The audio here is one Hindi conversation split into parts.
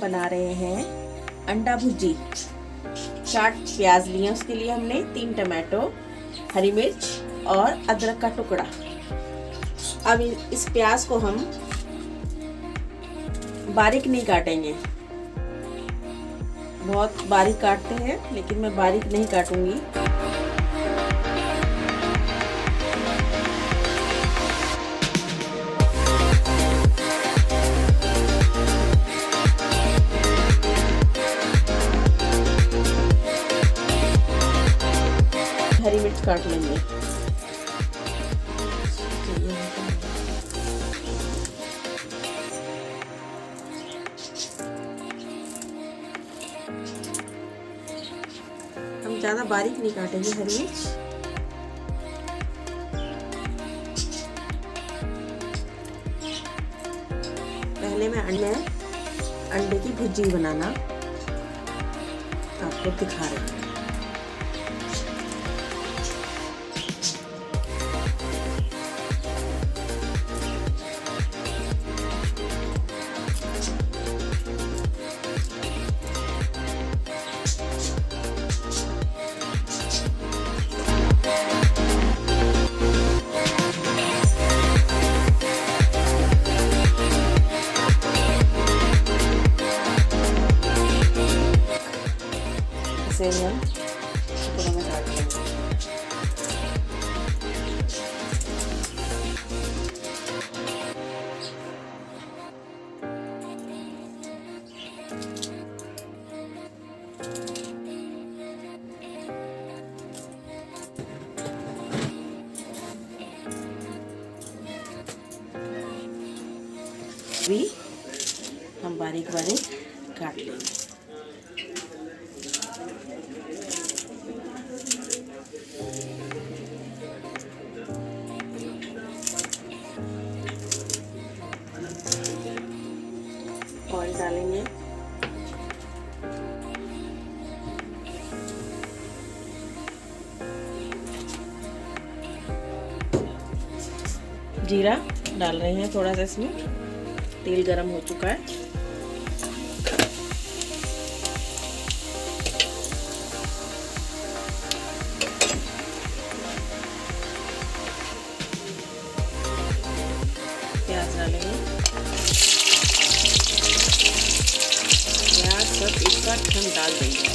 बना रहे हैं अंडा भुर्जी। 4 प्याज लिए, उसके लिए हमने 3 टमाटो, हरी मिर्च और अदरक का टुकड़ा। अब इस प्याज को हम बारीक नहीं काटेंगे, बहुत बारीक काटते हैं लेकिन मैं बारीक नहीं काटूंगी। हरी मिर्च काट लेंगे। हम ज़्यादा बारीक नहीं काटेंगे हरी मिर्च। पहले मैं अंडे की भुर्जी बनाना आपको दिखा रही हूँ। हम टुकड़ों में काट लेंगे। भी हम बारीक बारीक काट लेंगे। ऑयल डालेंगे, जीरा डाल रहे हैं थोड़ा सा। इसमें तेल गरम हो चुका है। प्याज डालेंगे। प्याज सब एक साथ हम डाल देंगे।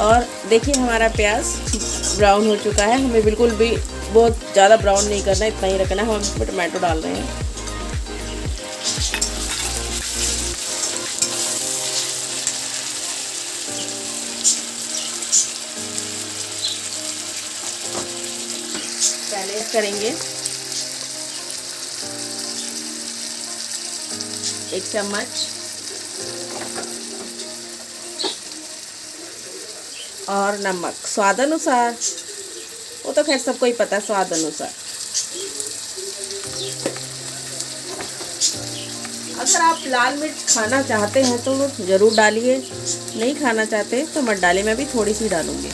और देखिए हमारा प्याज ब्राउन हो चुका है। हमें बिल्कुल भी बहुत ज़्यादा ब्राउन नहीं करना, इतना ही रखना है। हम इसमें टमाटो डाल रहे हैं। पहले करेंगे 1 चम्मच और नमक स्वाद अनुसार। वो तो खैर सबको ही पता है, स्वाद अनुसार। अगर आप लाल मिर्च खाना चाहते हैं तो ज़रूर डालिए, नहीं खाना चाहते तो मत डालिए। मैं भी थोड़ी सी डालूंगी।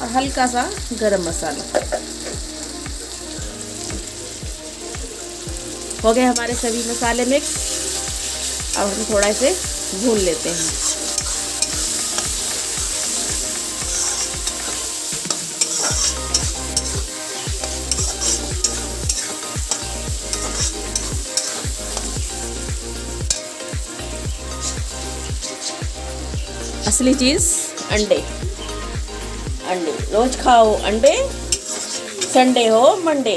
और हल्का सा गरम मसाला। हो गए हमारे सभी मसाले मिक्स। अब हम थोड़ा इसे भून लेते हैं। असली चीज़ अंडे। अंडे रोज खाओ अंडे, संडे हो मंडे।